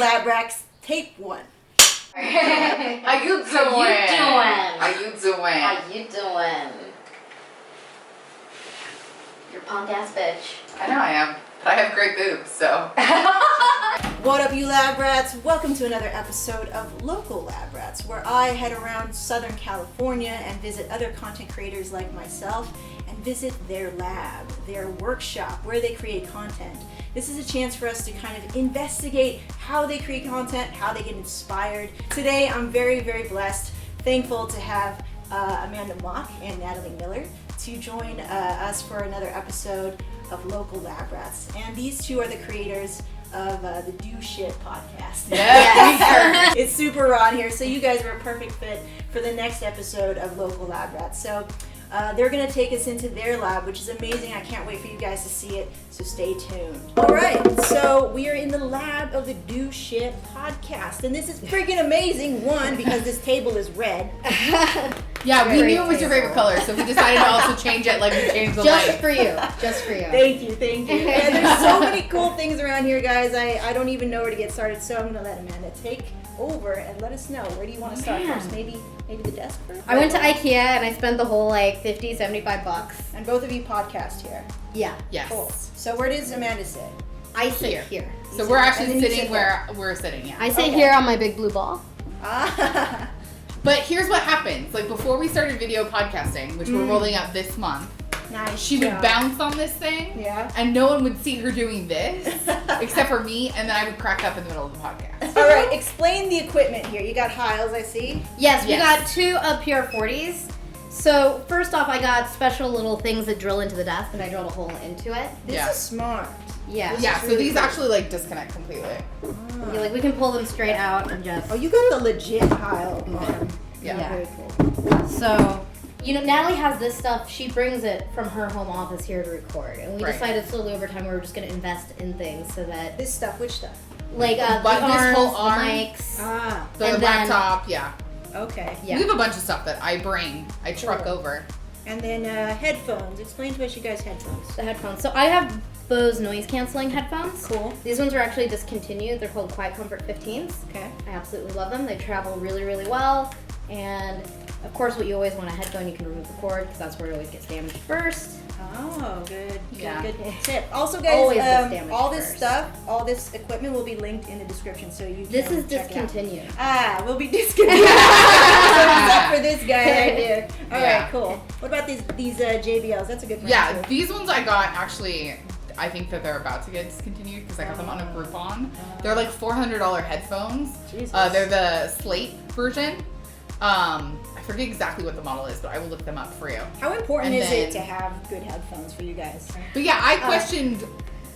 Lab Rats, tape 1. How you doing? How you doing? You're a punk ass bitch. I know I am, but I have great boobs, so. What up, you Lab Rats? Welcome to another episode of Local Lab Rats, where I head around Southern California and visit other content creators like myself and visit their lab, their workshop, where they create content. This is a chance for us to kind of investigate how they create content, how they get inspired. Today, I'm very, very blessed, thankful to have Amanda Mock and Natalie Miller to join us for another episode of Local Lab Rats. And these two are the creators of the Do Shit podcast. Yes. It's super raw in here, so you guys are a perfect fit for the next episode of Local Lab Rats. So they're going to take us into their lab, which is amazing. I can't wait for you guys to see it, so stay tuned. All right, so we are in the lab of the Do Shit podcast, and this is freaking amazing. One, because this table is red. Yeah, we knew it was your favorite color, so we decided to also change it like we changed the light. Just for you. Just for you. Thank you. And there's so many cool things around here, guys. I don't even know where to get started, so I'm going to let Amanda take over and let us know. Where do you want to start first? Maybe the desk first? I went to IKEA and I spent the whole like $50, $75. And both of you podcast here. Yeah. Yes. Cool. So where does Amanda sit? I sit here. So we're And actually then you sitting sit where we're sitting, yeah. I sit Okay. here on my big blue ball. Ah. But here's what happens. Like, before we started video podcasting, which we're rolling out this month, Nice. she would job. bounce on this thing, Yeah. and no one would see her doing this, except for me, and then I would crack up in the middle of the podcast. All right, explain the equipment here. You got Hiles, I see. Yes, we Yes. got two of PR40s. So first off, I got special little things that drill into the desk, and I drilled a hole into it. This Yeah. is smart. Yeah. Yeah, is so really these cool. actually, like, disconnect completely. Yeah, like we can pull them straight out and just. Oh, you got the legit Hile arm. Yeah. Yeah. Very cool. So, you know, Natalie has this stuff. She brings it from her home office here to record, and we Right. decided slowly over time we were just going to invest in things so that, This stuff, which stuff? like, the But this arms, whole arm- the mics. Ah, The And then- laptop, yeah. okay. Yeah. We have a bunch of stuff that I truck Cool. over. And then headphones. Explain to us, you guys, headphones. The headphones. So I have Bose noise canceling headphones. Cool. These ones are actually discontinued. They're called Quiet Comfort 15s. Okay. I absolutely love them. They travel really, really well. And of course, what you always want a headphone, you can remove the cord because that's where it always gets damaged first. Oh, good. Yeah. Good tip. Also, guys, Always gets damaged all this first. stuff, all this equipment will be linked in the description, so you can This is check it out. discontinued. Ah, we'll be discontinued. So what's up for this guy right here? All Yeah. right, cool. What about these JBLs? That's a good brand Yeah, too. these ones I got actually, I think that they're about to get discontinued because I got them on a Groupon. They're like $400 headphones. Jesus. They're the Slate version. I forget exactly what the model is, but I will look them up for you. How important And is it then- to have good headphones for you guys? But yeah, I questioned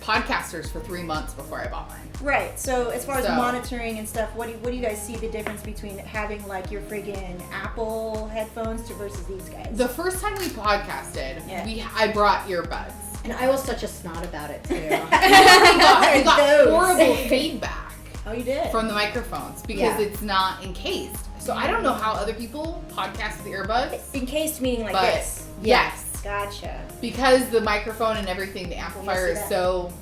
podcasters for 3 months before I bought mine. Right. So as far as So- monitoring and stuff, what do you guys see the difference between having like your friggin' Apple headphones to versus these guys? The first time we podcasted, Yeah. I brought earbuds. And I was such a snot about it, too. We got Those. horrible feedback Oh, you did. from the microphones because Yeah. it's not encased. So I don't know how other people podcast with earbuds. Encased meaning like But this. yes, Gotcha. because the microphone and everything, the amplifier Yes, is that. so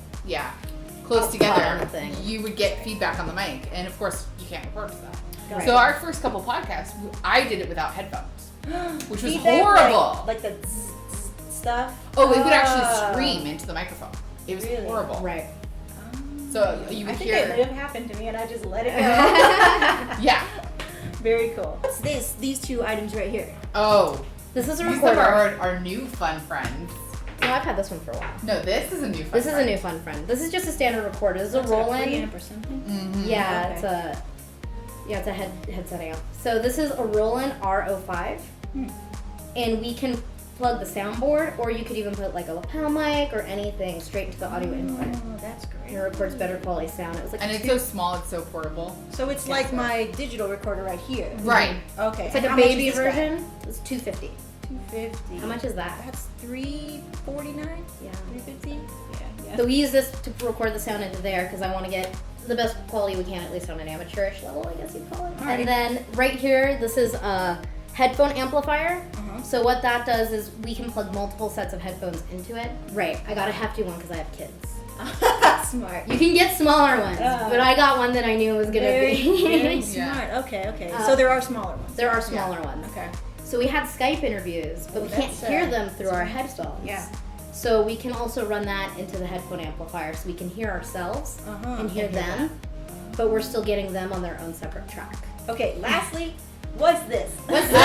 close Up on together. the thing. You would get feedback on the mic, and of course you can't record to that. Gotcha. So our first couple podcasts, I did it without headphones, which was Feedback, horrible. Like the zzz, zzz stuff. Oh, it would actually scream into the microphone. It was Really? horrible. Right. So you would I think it may hear, have happened to me, and I just let it go. yeah. Very cool. What's this? These two items right here. Oh, This is a these recorder. are our new fun friends. No, I've had this one for a while. No, this is a new fun This is a friend. new fun friend. This is just a standard recorder. This is a It's like Roland. preamp or something. Mhm. Yeah, Okay. it's a headset amp. So this is a Roland R05, and we can plug the soundboard, or you could even put like a lapel mic or anything straight into the audio input. Oh, that's great. And it records better quality sound. It was like And it's so small, it's so portable. So it's like my digital recorder right here. Right. Okay. it's like And a how much baby is this guy? version. It's $250. $250. How much is that? That's $349. Yeah. $350. Yeah. So we use this to record the sound into there because I want to get the best quality we can, at least on an amateurish level, I guess you'd call it. Alright. And then right here, this is a headphone amplifier. Uh-huh. So what that does is we can plug multiple sets of headphones into it. Right. I got a hefty one because I have kids. smart. You can get smaller ones, Oh. but I got one that I knew was gonna Very, be. very Yeah. smart. Okay. Uh, So there are smaller ones. There are smaller ones. Okay. So we had Skype interviews, but we can't That's, hear them through our headphones. Yeah. So we can also run that into the headphone amplifier, so we can hear ourselves Uh-huh. and hear them, but we're still getting them on their own separate track. Okay. Lastly, what's this? What's this?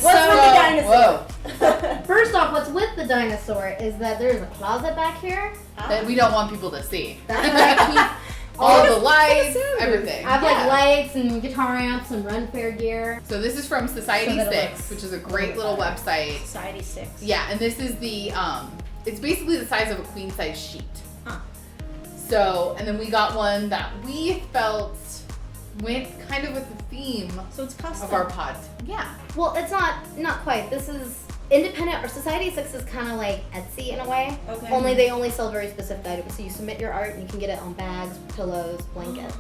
What's with the dinosaur? Whoa. First off, what's with the dinosaur is that there's a closet back here. That we don't want people to see. That's where I keep All the Take a lights, sound booth. everything. I have like Yeah. lights and guitar amps and Run Fair gear. So this is from Society So that it 6, looks which is a great little website. Society 6. Yeah, and this is the it's basically the size of a queen size sheet. Huh. So, and then we got one that we felt went kind of with the theme So it's custom. of our pod. Yeah. Well, it's not quite. This is independent, or Society 6 is kind of like Etsy in a way. Okay. Only they only sell very specific items. So you submit your art and you can get it on bags, pillows, blankets.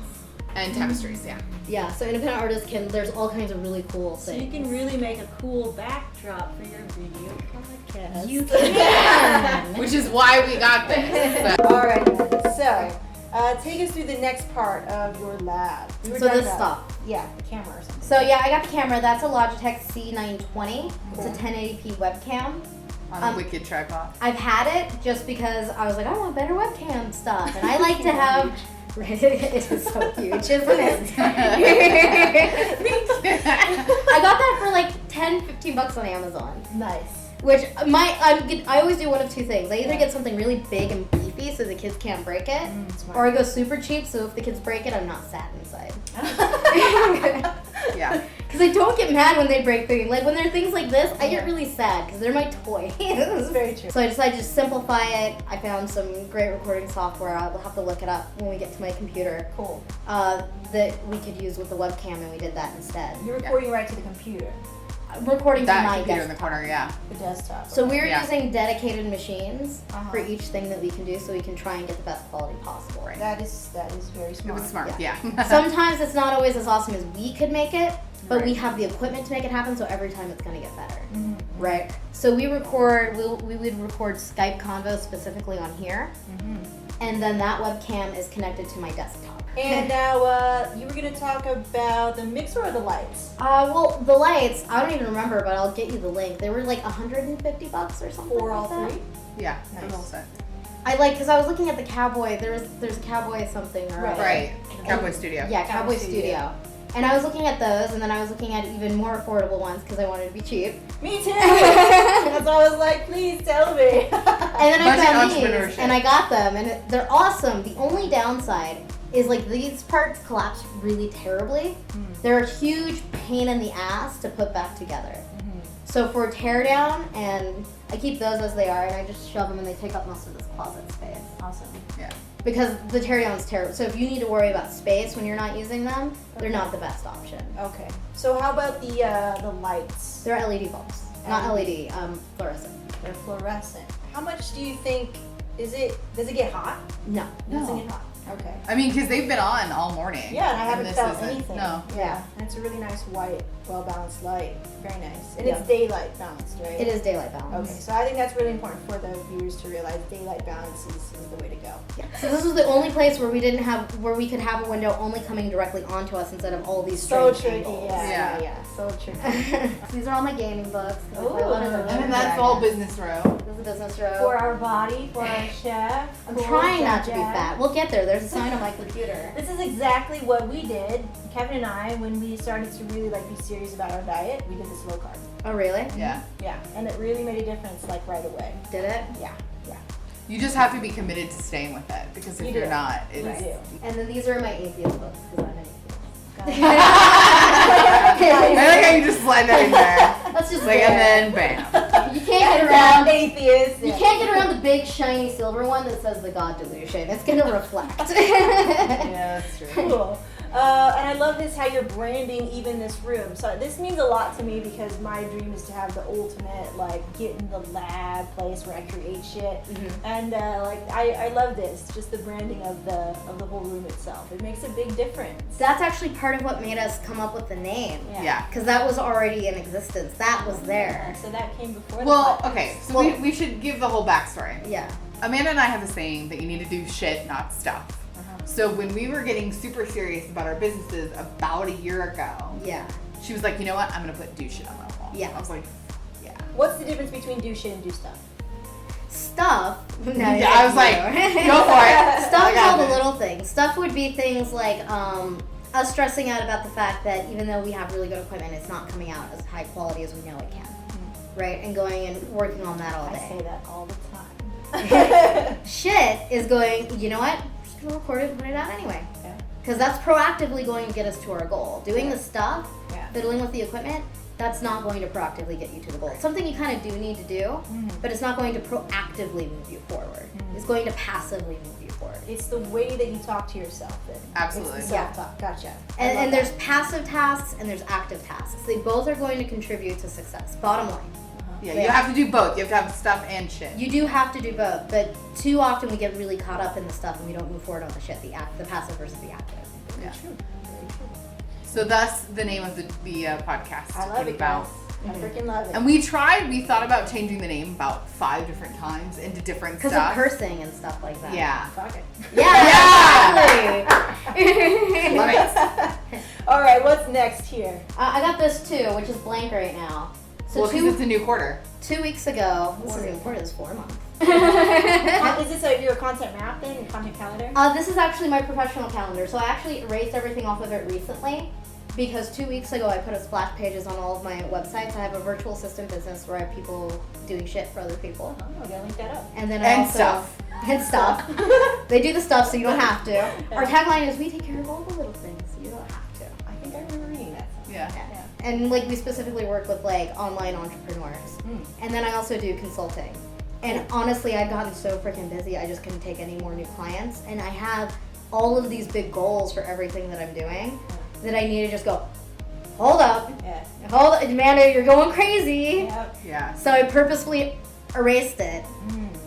And tapestries, yeah. Yeah, so independent artists can, there's all kinds of really cool So things. you can really make a cool backdrop for your video podcast. You can. Which is why we got this. So- All right. So, take us through the next part of your lab. We were So talking this about- stuff. Yeah, the camera or something. So yeah, I got the camera. That's a Logitech C920. It's a 1080p webcam. on a wicked tripod. I've had it just because I was like, I want better webcam stuff, and I like to have. It is so huge, isn't it? I got that for like 10, 15 bucks on Amazon. Nice. Which I always do one of two things. I either get something really big and beefy so the kids can't break it, Smart. or I go super cheap so if the kids break it, I'm not sad inside. Yeah. Because I don't get mad when they break things. Like when there are things like this, I get really sad because they're my toy. That's very true. So I decided to just simplify it. I found some great recording software. I'll have to look it up when we get to my computer. Cool. That we could use with the webcam, and we did that instead. You're recording right to the computer, Recording to That my computer in the desktop. corner, yeah. the desktop. So we're Yeah. using dedicated machines Uh-huh. for each thing that we can do, so we can try and get the best quality possible. Right. That is very It smart. was smart, Yeah. yeah. Sometimes it's not always as awesome as we could make it, but we Right. have the equipment to make it happen, so every time it's going to get better. Mhm. Right. So we record, we would record Skype convo specifically on here, and then that webcam is connected to my desktop. And now you were going to talk about the mixer or the lights? Well, the lights, I don't even remember, but I'll get you the link. They were like 150 bucks or something. For all like that. three? Yeah, Nice. it was all set. I like, because I was looking at the Cowboy, there's a Cowboy something, or Right. Right. Cowboy Studio. Yeah, Cowboy Cowboy Studio. Studio. And I was looking at those, and then I was looking at even more affordable ones because I wanted to be cheap. Me too! That's why I was like, please tell me. And then I Budget found these, entrepreneurship. and I got them, and they're awesome. The only downside is like these parts collapse really terribly. They're a huge pain in the ass to put back together. So for a teardown, and I keep those as they are, and I just shove them, and they take up most of this closet space. Awesome. Yeah. Because the teardown's terrible. So if you need to worry about space when you're not using them, they're not the best option. Okay. So how about the lights? They're LED bulbs, not LED, fluorescent. They're fluorescent. How much do you think does it get hot? No. It doesn't No. get hot. Okay. I mean, because they've been on all morning. Yeah, and I haven't this felt isn't- anything. No. Yeah. And it's a really nice white, well balanced light. Very nice. And Yeah. it's daylight balanced, right? It is daylight balance. Okay, so I think that's really important for the viewers to realize daylight balance is the way to go. So this was the only place where we we could have a window only coming directly onto us instead of all these So strange tricky, angles. Yeah. So tricky. These are all my gaming books. Ooh. And then that's all business row. This is a business row. For our body, for our chef. I'm cool, trying not to be Jack. fat. We'll get there. There's a sign on my computer. This is exactly what we did, Kevin and I, when we started to really be serious about our diet. We did this low carb. Oh, really? Yeah. Yeah, and it really made a difference right away. Did it? Yeah. You just have to be committed to staying with it because if You you're do. not, it's. You do. And then these are my atheist books because I'm an atheist. I like how you just slide that in there. That's just Like, there. and then bam. You can't get around. Atheist. You can't get around the big shiny silver one that says the God Delusion. It's gonna reflect. Yeah, that's true. Cool. And I love this how you're branding even this room. So this means a lot to me because my dream is to have the ultimate get in the lab place where I create shit. And I love this, just the branding of the whole room itself. It makes a big difference. That's actually part of what made us come up with the name. Yeah. Because that was already in existence. That was there. So that came before. Well, the okay, so Well- we should give the whole backstory. Yeah. Amanda and I have a saying that you need to do shit, not stuff. So when we were getting super serious about our businesses about a year ago, Yeah. she was like, you know what? I'm gonna do shit on my wall. Yeah. I was like, yeah. What's the difference between do shit and do stuff? Stuff. No, Yeah, I was like, go for it. Stuff I is got all the it. little things. Stuff would be things like us stressing out about the fact that even though we have really good equipment, it's not coming out as high quality as we know it can. Right? And going and working on that all I day. say that all the time. Shit is going, you know what? We're just going to record it and put it out anyway. Yeah. Because that's proactively going to get us to our goal. Doing the stuff, Yeah. fiddling with the equipment, that's not going to proactively get you to the goal. It's something you kind of do need to do, but it's not going to proactively move you forward. It's going to passively move you forward. It's the way that you talk to yourself. Then. Absolutely. It's the self-talk. Gotcha. I And, love and there's that. passive tasks and there's active tasks. They both are going to contribute to success. Bottom line. Yeah, you have to do both. You have to have stuff and shit. You do have to do both, but too often we get really caught up in the stuff and we don't move forward on the shit, the passive versus the active. Yeah. True. Very true. So that's the name of the podcast. I love it, about. guys. I freaking love it. And we thought about changing the name about 5 different times into different Because stuff. of cursing and stuff like that. Yeah. Fuck it. Yeah, exactly. Love it. All right, what's next here? I got this too, which is blank right now. So Well, because it's a new quarter. 2 weeks ago, this is important, this is 4 months. Is this your content map then, your content calendar? This is actually my professional calendar. So I actually erased everything off of it recently because 2 weeks ago I put a splash pages on all of my websites. I have a virtual assistant business where I have people doing shit for other people. Oh, I gotta link that up. And then I And also, stuff. And stuff. They do the stuff so you don't have to. Our tagline is we take care of all the little things so you don't have to. I think I remember reading that. Yeah. Yeah. And like we specifically work with like online entrepreneurs. And then I also do consulting. And honestly, I've gotten so freaking busy, I just couldn't take any more new clients. And I have all of these big goals for everything that I'm doing that I need to just go, hold up, Yeah. hold up, Amanda, you're going crazy. Yep. Yeah. So I purposefully erased it.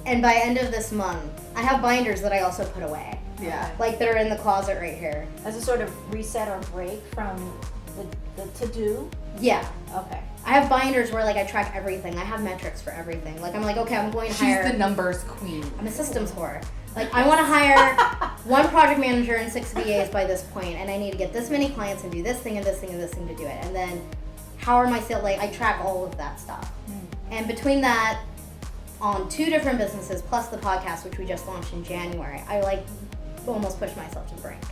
And by end of this month, I have binders that I also put away. Yeah. Like they're in the closet right here. As a sort of reset or break from the to-do. Yeah. Okay. I have binders where like I track everything. I have metrics for everything. Like I'm like, okay, I'm going to She's hire. the numbers queen. I'm a systems whore. Like I want to hire 1 project manager and 6 VAs by this point, and I need to get this many clients and do this thing and this thing and this thing to do it. And then, how are my sales? Like I track all of that stuff. And between that, on 2 different businesses plus the podcast, which we just launched in January, I like almost pushed myself to the brink.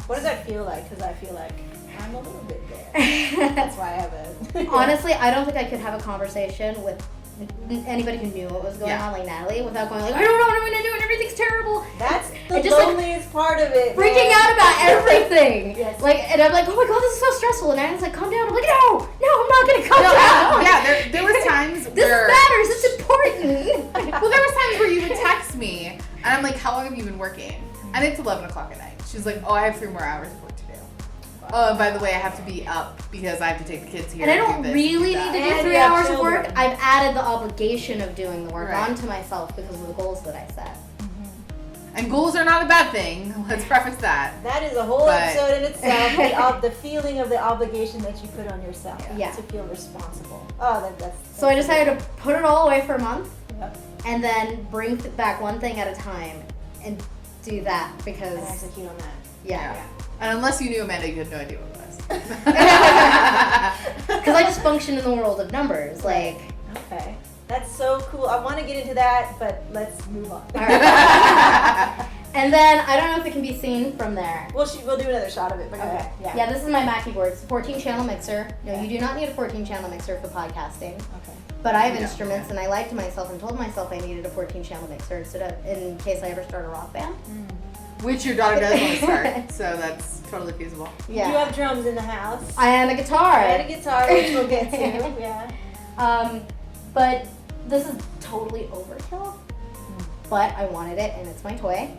What does that feel like? Because I feel like I'm a little bit there. That's why I have a. Honestly, I don't think I could have a conversation with anybody who knew what was going Yeah. on, like Natalie, without going like, I don't know what I'm gonna do and everything's terrible. That's the I just, like, loneliest part of it. Freaking man. out about everything. Yes. Like, and I'm like, oh my god, this is so stressful. And Natalie's like, calm down. I'm like, no, I'm not gonna calm down. Yeah, there was times This where matters. It's important. well, there was times where you would text me, and I'm like, how long have you been working? And it's 11 o'clock at night. She's like, oh, I have 3 more hours of work to do. Oh, and by the way, I have to be up because I have to take the kids here. And I do don't this, really do need that. to do And 3 you have hours of work. children. I've added the obligation of doing the work Right. onto myself because of the goals that I set. And goals are not a bad thing. Let's preface that. That is a whole But- episode in itself. The feeling of the obligation that you put on yourself. Yeah. To feel responsible. Oh, that's. So I decided to put it all away for a month Yep. and then bring back one thing at a time and do that And because, execute on that. yeah. And unless you knew Amanda, you had no idea what it was. Because I just function in the world of numbers. Like, Okay. That's so cool. I want to get into that, but let's move on. all right. And then I don't know if it can be seen from there. We'll do another shot of it. But go Okay. ahead. Yeah. Yeah, this is my Mackie board. It's a 14-channel mixer. No, you do not need a 14-channel mixer for podcasting. Okay. But I have No. instruments, and I lied to myself and told myself I needed a 14-channel mixer instead of in case I ever start a rock band. Which your daughter does want to start, so that's totally feasible. Yeah. You have drums in the house. I am a guitar. And a guitar, which we'll get to. Yeah. But this is totally overkill. But I wanted it, and it's my toy.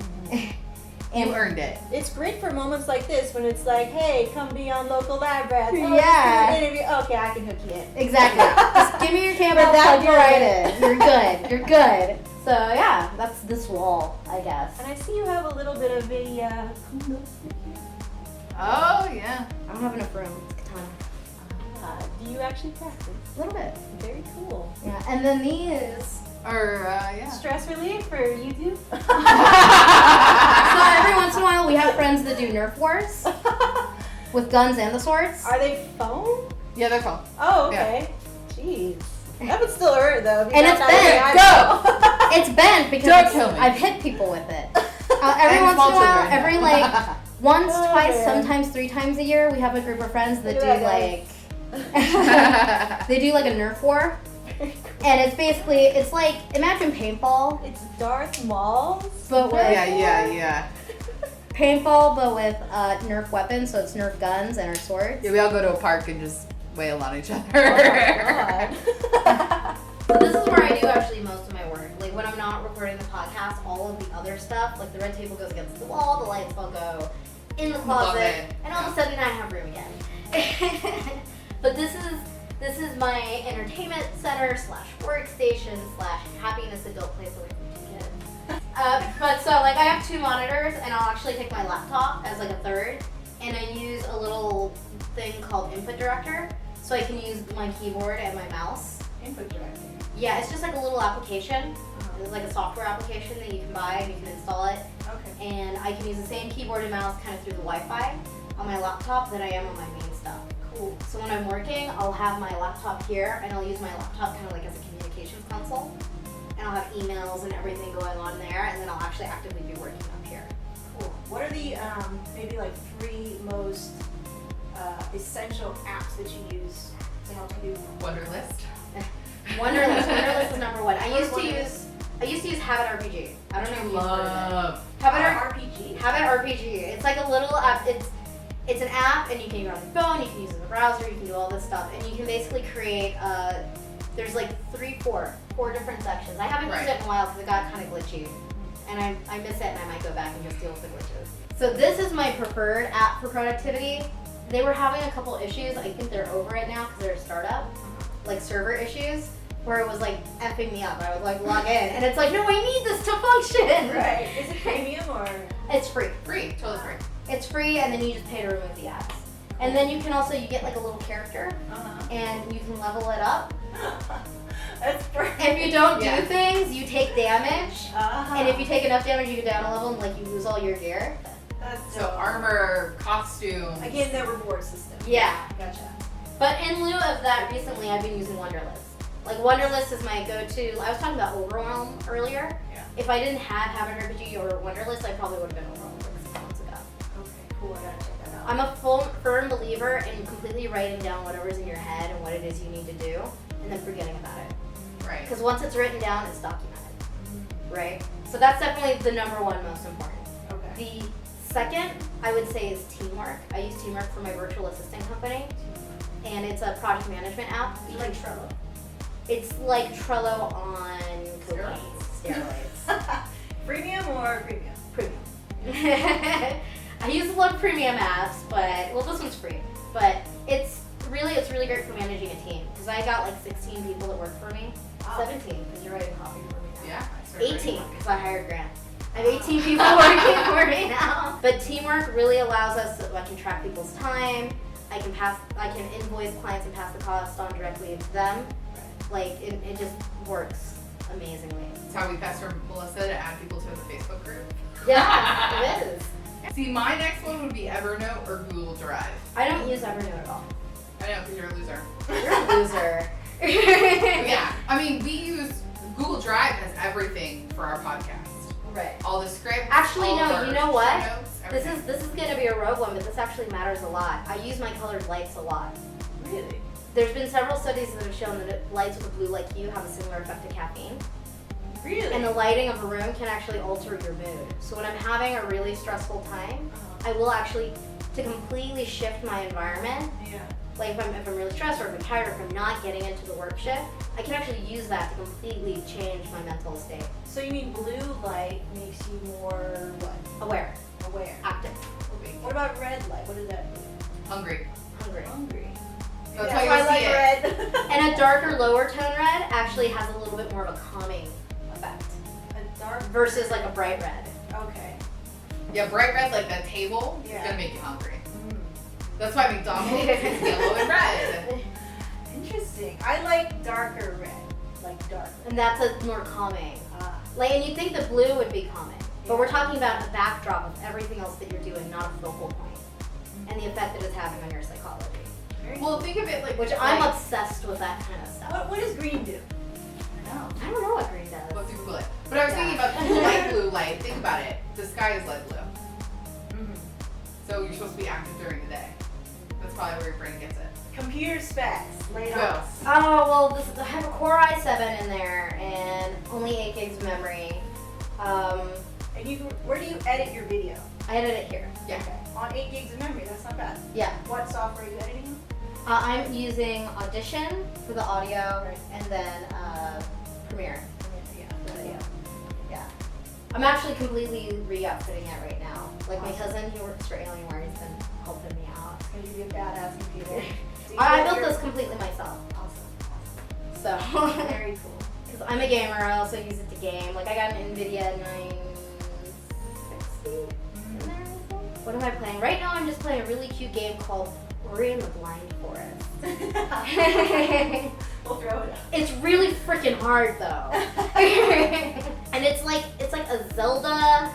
You earned it. It's great for moments like this when it's like, hey, come be on Local Lab Rats. Oh, Yeah. let's do an interview. Okay, I can hook you in. Exactly. Just give me your camera, For that plug you right moment. in. You're good. You're good. So yeah, that's this wall, I guess. And I see you have a little bit of a kundo stick here. Oh, yeah. I don't have enough room. It's katana. Do you actually practice? A little bit. Very cool. Yeah. And then these Or, yeah. Stress relief for YouTube. So every once in a while, we have friends that do Nerf wars with guns and the swords. Are they foam? Yeah, they're cool. Oh, okay. Jeez. That would still hurt though. And it's bent. Go! It's bent because Don't kill me. I've hit people with it. Every And once in a small while, children. every like once, Oh, twice, man. sometimes 3 times a year, we have a group of friends that Look do at that, like they do like a Nerf war, and it's basically it's like imagine paintball, It's Darth Maul. but with yeah. paintball, but with Nerf weapons. So it's Nerf guns and our swords. Yeah, we all go to a park and just wail on each other. Oh my god. So this is where I do actually most of my work. Like when I'm not recording the podcast, all of the other stuff, like the red table goes against the wall, the lights all go in the Love closet, it. and all of a sudden I have room again. But this is my entertainment center / workstation / happiness adult place away from 2 kids. But so like I have 2 monitors, and I'll actually take my laptop as like a third, and I use a little thing called Input Director, so I can use my keyboard and my mouse. Input director. Yeah, it's just like a little application. It's like a software application that you can buy and you can install it. Okay. And I can use the same keyboard and mouse kind of through the Wi-Fi on my laptop that I am on my main stuff. Cool. So when I'm working, I'll have my laptop here and I'll use my laptop kind of like as a communications console. And I'll have emails and everything going on there, and then I'll actually actively be working up here. Cool. What are the maybe like 3 most essential apps that you use to help you? Wonderlist. Wonderlist. Wonderlist is number 1. I used to use Habit RPG. I don't know if you've heard of it. Habit RPG. RPG. It's like a little app. It's an app, and you can use it on your phone. You can use it in the browser. You can do all this stuff, and you can basically create. There's like 4 different sections. I haven't used it in a while because it got kind of glitchy, and I miss it, and I might go back and just deal with the glitches. So this is my preferred app for productivity. They were having a couple issues. I think they're over it now because they're a startup, like server issues, where it was like effing me up. I would like log in, and it's like, no, I need this to function. Right. Is it premium or? It's free. Free. Totally free. It's free, and then you just pay to remove the ads. And then you can also, you get like a little character, and you can level it up. That's perfect. If you don't do Yeah. things, you take damage. Uh-huh. And if you take enough damage, you go down a level, and like you lose all your gear. That's So dope. armor, costume. Again, the reward system. Yeah. Gotcha. But in lieu of that, recently I've been using Wunderlist. Like Wunderlist is my go-to. I was talking about Overwhelm earlier. Yeah. If I didn't have Habit RPG or Wunderlist, I probably would have been Overwhelmed like 6 months ago. Okay, cool. I gotta check that out. I'm a firm believer in completely writing down whatever's in your head and what it is you need to do, and then forgetting about it. Right. Because once it's written down, it's documented, right? So that's definitely the number 1 most important. Okay. The second, I would say, is Teamwork. I use Teamwork for my virtual assistant company, and it's a project management app. You like Trello? It's like Trello on cocaine. Steroids. Premium or premium? Premium. I use a lot of premium apps, but, well, this one's free. But it's really great for managing a team, because I got like 16 people that work for me. Wow. 17, because you're writing copy for me now. Yeah. I started 18, writing. because I hired Grant. I have 18 people working for me now. But Teamwork really allows us to, I can track people's time. I can invoice clients and pass the cost on directly to them. Like, it just works amazingly. That's how we pester Melissa to add people to the Facebook group. Yeah, it is. See, my next one would be Evernote or Google Drive. I don't use Evernote at all. I know, because you're a loser. You're a loser. Yeah. I mean, we use Google Drive has everything for our podcast. Right. All the scripts. Actually, all no, of our you know what? show notes, This everything. is gonna be a rogue one, but this actually matters a lot. I use my colored lights a lot. Really? There's been several studies that have shown that lights with a blue like hue have a similar effect to caffeine. Really? And the lighting of a room can actually alter your mood. So when I'm having a really stressful time, I will actually, to completely shift my environment, Yeah. like if I'm really stressed or if I'm tired or if I'm not getting into the work shift, I can actually use that to completely change my mental state. So you mean blue light makes you more what? Aware, Aware. active, What about red light? What does that mean? Hungry. hungry. Hungry. That's That's how why you I like see red. And a darker, lower tone red actually has a little bit more of a calming effect A dark. versus like a bright red. Okay. Yeah, bright red like that table is Yeah. gonna make you hungry. Mm. That's why McDonald's is yellow and red. Interesting. I like darker red. Like dark. And that's a more calming. Like, and you'd think the blue would be calming, but we're talking about a backdrop of everything else that you're doing, not a focal point, and the effect that it's having on your psychology. Well, think of it like Which I'm obsessed with that kind of stuff. What does green do? I don't know what green does. Let's Google it. But I was thinking about the light blue light. Think about it. The sky is light blue. So you're supposed to be active during the day. That's probably where your brain gets it. Computer specs. Lay it Go. on. Oh, well, I have a Core i7 in there and only 8 gigs of memory. And where do you edit your video? I edit it here. Yeah. Okay. On 8 gigs of memory, that's not bad. Yeah. What software are you editing? I'm using Audition for the audio and then Premiere. Yeah. For the video. Yeah. I'm actually completely re-outfitting it right now. Like my cousin, he works for Alienware, he's been helping me out. It's gonna give you a badass computer. I built this completely myself. Awesome. So, Very cool. because I'm a gamer, I also use it to game. Like I got an NVIDIA 960 in there, I think. What am I playing? Right now I'm just playing a really cute game called Ori and the Blind Forest. We'll throw it up. It's really freaking hard though. And it's like a Zelda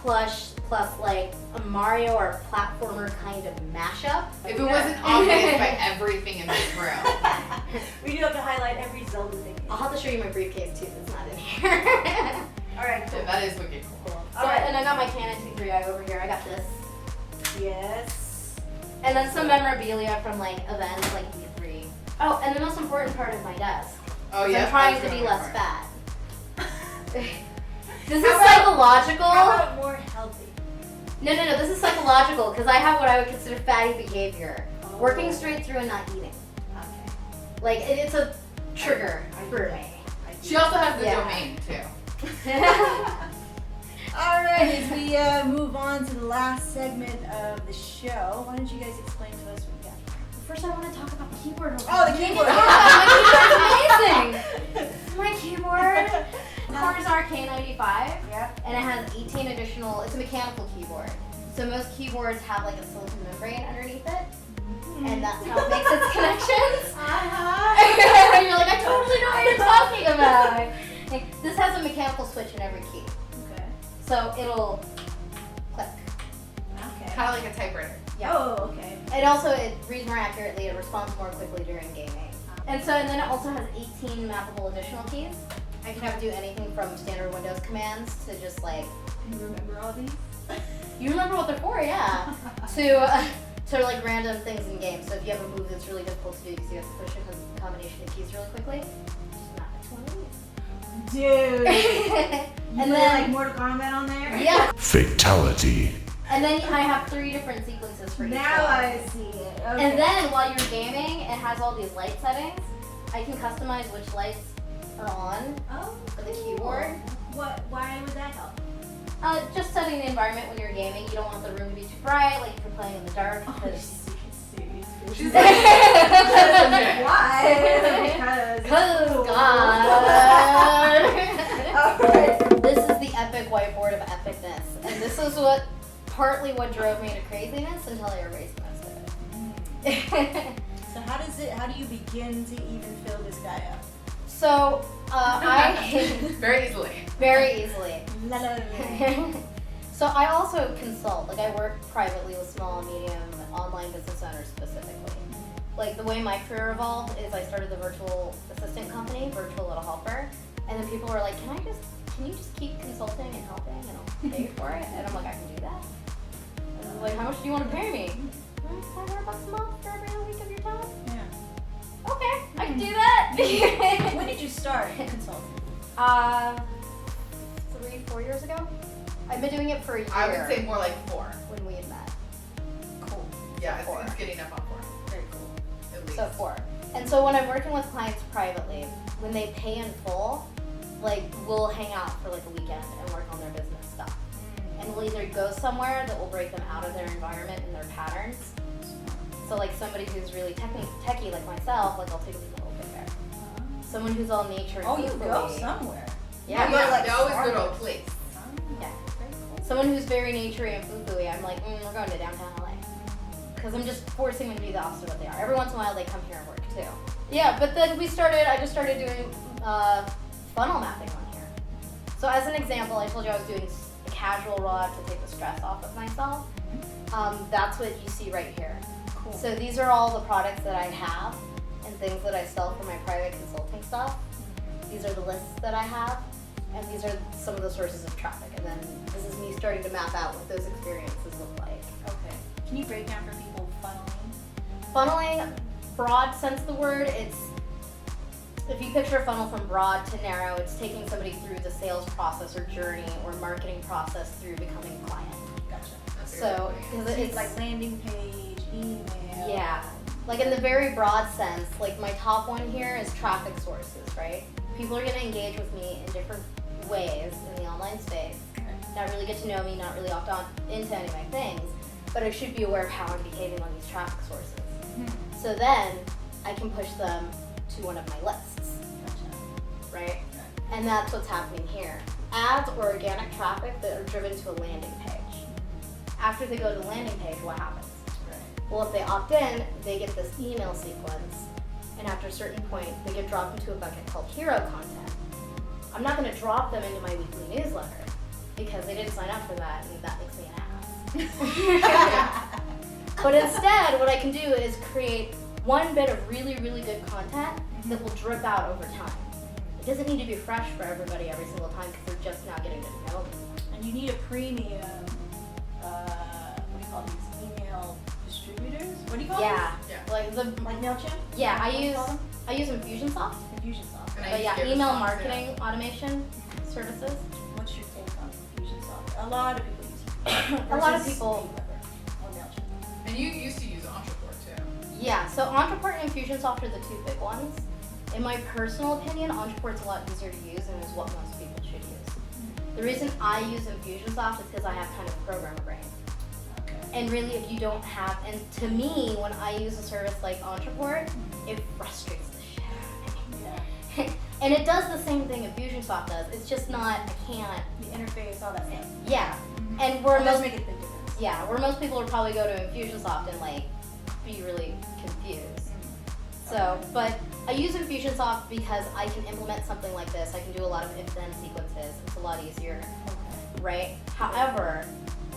plus like a Mario or a platformer kind of mashup. If it wasn't obvious by everything in this room. We do have to highlight every Zelda thing. I'll have to show you my briefcase too that's not in here. Alright, cool. Yeah, that is wicked cool. So, and I got my Canon T3i over here. I got this. Yes. And then some memorabilia from like events like E3. Oh, and the most important part is my desk. Oh I'm yeah. trying that's to be really less important. fat. This is psychological. How about more healthy? No, this is psychological because I have what I would consider fatty behavior. Working straight through and not eating. Okay. Like, it's a trigger for me. She also has the Yeah. domain too. Alright, as we move on to the last segment of the show, why don't you guys explain to us what we got here? First, I want to talk about the keyboard. Oh, the keyboard! Yeah, my keyboard's amazing! My keyboard. Cor's RK95. Yep. And it has 18 additional, it's a mechanical keyboard. So most keyboards have like a silicone membrane underneath it. And that's how it makes its connections. And you're like, I totally know what you're talking about. Like, this has a mechanical switch in every key. Okay. So it'll click. Okay. Kind of like a typewriter. Yeah. Oh, okay. It also, it reads more accurately, it responds more quickly during gaming. And then it also has 18 mappable additional keys. I can have it do anything from standard Windows commands to just like, Can you remember all these? you remember what they're for, yeah. To like random things in games. So if you have a move that's really difficult to do because you have to push a combination of keys really quickly, just map it to one of these. Dude. And And then- then like Mortal Kombat on there? Yeah. Fatality. And then I have 3 different sequences for each Now one. I see it. Okay. And then while you're gaming, it has all these light settings. I can customize which lights are on Oh, for the cool. keyboard. Why would that help? Just setting the environment when you're gaming. You don't want the room to be too bright, like if you're playing in the dark. Because She's Why? Because Because God. Alright. This is the epic whiteboard of epicness, and this is partly what drove me to craziness until I erased most of it. So how do you begin to even fill this guy up? So I very easily. very easily. La, la, la. So I also consult. Like I work privately with small and medium online business owners specifically. Like the way my career evolved is I started the virtual assistant company, Virtual Little Helper, and then people were like, can you just keep consulting and helping and I'll pay you for it? And I'm like, I can do that. And they're like, how much do you want to pay me? $500 a month for every other week of your time? Yeah. Okay, I can do that. When did you start consulting? 3-4 years ago. I've been doing it for a year. I would say more like 4. when we had met. Cool. Yeah, Four. it's getting up on 4. Very cool. At least. So 4. And so when I'm working with clients privately, when they pay in full, like we'll hang out for like a weekend and work on their business stuff. And we'll either go somewhere that will break them out of their environment and their patterns. So like somebody who's really techie like myself, like I'll take them to the open fair. Someone who's all nature and Oh, you go foo-foo-y. somewhere. Yeah. You go, like, they always go to a farmers. place. Yeah. Very cool. Someone who's very nature-y and foo-foo-y, I'm like, we're going to downtown LA. Because I'm just forcing them to be the opposite of what they are. Every once in a while they come here and work too. Yeah, but then I just started doing funnel mapping on here. So as an example, I told you I was doing a casual rollout to take the stress off of myself. That's what you see right here. Cool. So these are all the products that I have and things that I sell for my private consulting stuff. These are the lists that I have, and these are some of the sources of traffic. And then this is me starting to map out what those experiences look like. Okay. Can you break down for people funneling? Funneling, broad sense of the word, it's, if you picture a funnel from broad to narrow, it's taking somebody through the sales process or journey or marketing process through becoming a client. Gotcha. So, because It's it's like landing page, email. yeah, like in the very broad sense, like my top one here is traffic sources, right? People are gonna engage with me in different ways in the online space, not really get to know me, not really opt on into any of my things, but I should be aware of how I'm behaving on these traffic sources. So then I can push them to one of my lists, right? And that's what's happening here. Ads or organic traffic that are driven to a landing page. After they go to the landing page, what happens? Well, if they opt in, they get this email sequence, and after a certain point, they get dropped into a bucket called hero content. I'm not going to drop them into my weekly newsletter because they didn't sign up for that, and that makes me an ass. But instead, what I can do is create one bit of really, really good content that will drip out over time. It doesn't need to be fresh for everybody every single time because they're just now getting to know me. And you need a premium, what do you call these? Email distributors? What do you call Yeah, these? Yeah. like the Like MailChimp? yeah, What do you call them? I use Infusionsoft. Infusionsoft. And I But use yeah, Get email Response, marketing automation services. What's your take on Infusionsoft? A lot of people use Infusionsoft. A lot of Versus people- Aweber or MailChimp. And you used to use Entreport too. Yeah, so Entreport and Infusionsoft are the two big ones. In my personal opinion, Entreport's a lot easier to use and is what most people should use. The reason I use Infusionsoft is because I have kind of a programmer brain. Okay. And really, if you don't have, and to me, when I use a service like Entreport, it frustrates the shit out of Yeah. me. And it does the same thing Infusionsoft does. It's just not, I can't, The interface, all that stuff. yeah. And where It does most, make a big difference. yeah, where most people would probably go to Infusionsoft and like be really confused. So, but I use Infusionsoft because I can implement something like this. I can do a lot of if-then sequences. It's a lot easier, Okay. right? However,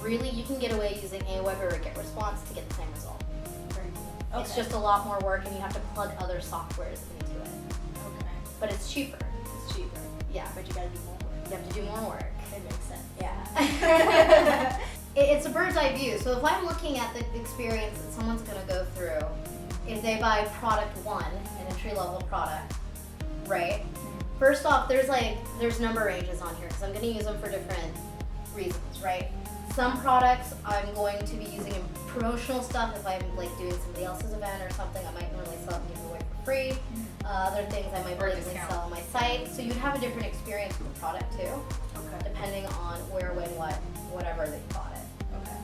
really you can get away using Aweber or GetResponse to get the same result. Very cool. It's just a lot more work and you have to plug other softwares into it. Okay. But it's cheaper. It's cheaper, Yeah, but you gotta do more work. you have to do more work. It makes sense. Yeah. It's a bird's eye view. So if I'm looking at the experience that someone's gonna go through, if they buy product one, an entry-level product, right? First off, there's number ranges on here because I'm gonna use them for different reasons, right? Some products I'm going to be using in promotional stuff. If I'm like doing somebody else's event or something, I might normally sell it and give it away for free. Other things I might Or a blatantly discount. sell on my site. So you'd have a different experience with the product too, Okay. depending on where, when, what, whatever they bought it. Okay.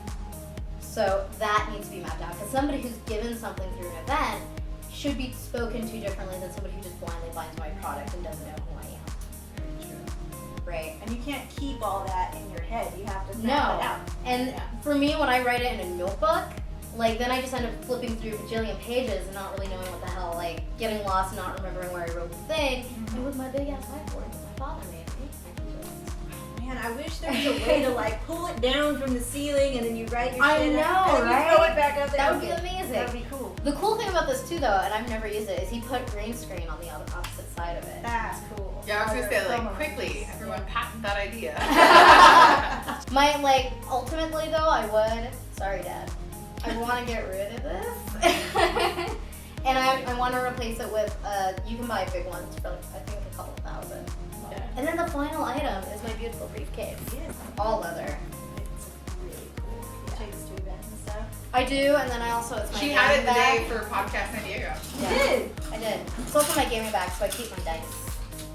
So that needs to be mapped out because somebody who's given something through an event should be spoken to differently than somebody who just blindly buys my product and doesn't know who I am, Very true. right? And you can't keep all that in your head. You have to No. map it out. And Yeah. for me, when I write it in a notebook, like then I just end up flipping through a bajillion pages and not really knowing what the hell, like getting lost and not remembering where I wrote the thing. And with my big ass whiteboard that my father made me, I can just Man, I wish there was a way to like pull it down from the ceiling and then you write your I shit know, up, and then right? you throw it back up there. That would be Okay. amazing. That would be cool. The cool thing about this too, though, and I've never used it, is he put green screen on the opposite side of it. That's cool. Yeah, I was gonna say like Promo. quickly, everyone patent that idea. My like ultimately though, I would. Sorry, Dad. I want to get rid of this, and I want to replace it with. You can buy big ones for like, I think a couple thousand. Yeah. And then the final item is my beautiful briefcase, Yes. all leather. It's really cool. You take us to events and stuff. I do, and then I also it's my She had it gaming the day bag. for Podcast San Diego. You Yeah, did? I did. It's also my gaming bag, so I keep my dice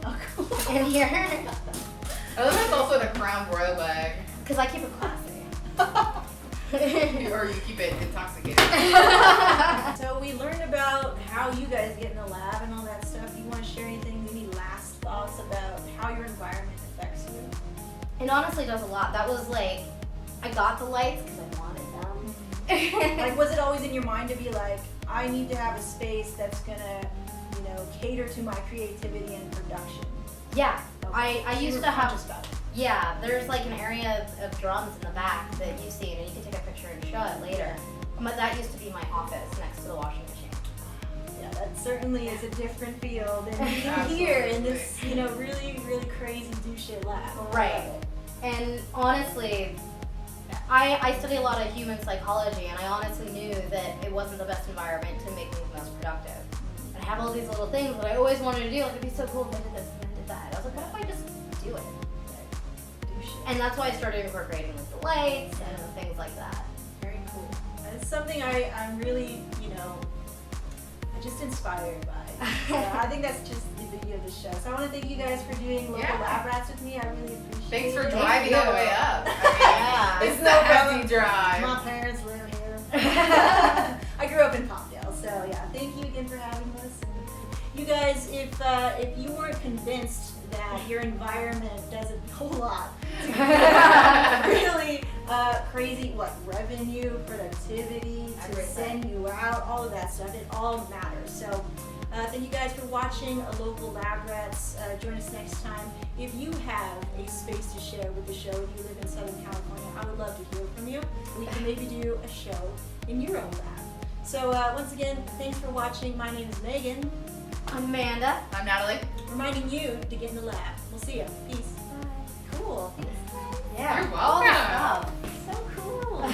Oh, cool. in here I love it's also the Crown Royal bag. because I keep it classy. Or you keep it intoxicated. So we learned about how you guys get in the lab and all that stuff. You want to share anything? Any last thoughts about how your environment affects you? It honestly does a lot. That was like, I got the lights because I wanted them. Like, was it always in your mind to be like, I need to have a space that's gonna, cater to my creativity and production? Yeah, I You used were to have. conscious about it. Yeah, there's like an area of drums in the back that you've seen, and you can take a picture and show it later. But that used to be my office next to the washing machine. Yeah, that certainly is a different feel than being Absolutely. here in this, really, really crazy do shit lab. Right. And honestly, I study a lot of human psychology, and I honestly knew that it wasn't the best environment to make things most productive. And I have all these little things that I always wanted to do. Like, it'd be so cool if I did this and then did that. I was like, what if I just do it? Do shit. And that's why I started incorporating like the lights and things like that. Very cool. It's something I'm really, just inspired by. I think that's just the beauty of the show. So I want to thank you guys for doing local Yeah. lab rats with me. I really appreciate Thanks it. for driving all the way up. Yeah. This is No a hefty problem. drive. My parents live here. I grew up in Palmdale, so yeah. Thank you again for having us. And you guys, if you weren't convinced that your environment does a whole lot to really crazy revenue, productivity, to Everything. send you out, all of that stuff, it all matters. So. Thank you guys for watching a local Lab Rats. Join us next time. If you have a space to share with the show, if you live in Southern California, I would love to hear from you. We can maybe do a show in your own lab. So once again, thanks for watching. My name is Megan, Amanda. I'm Natalie. reminding you to get in the lab. We'll see you. Peace. Cool. Yeah. You're all the welcome. stuff.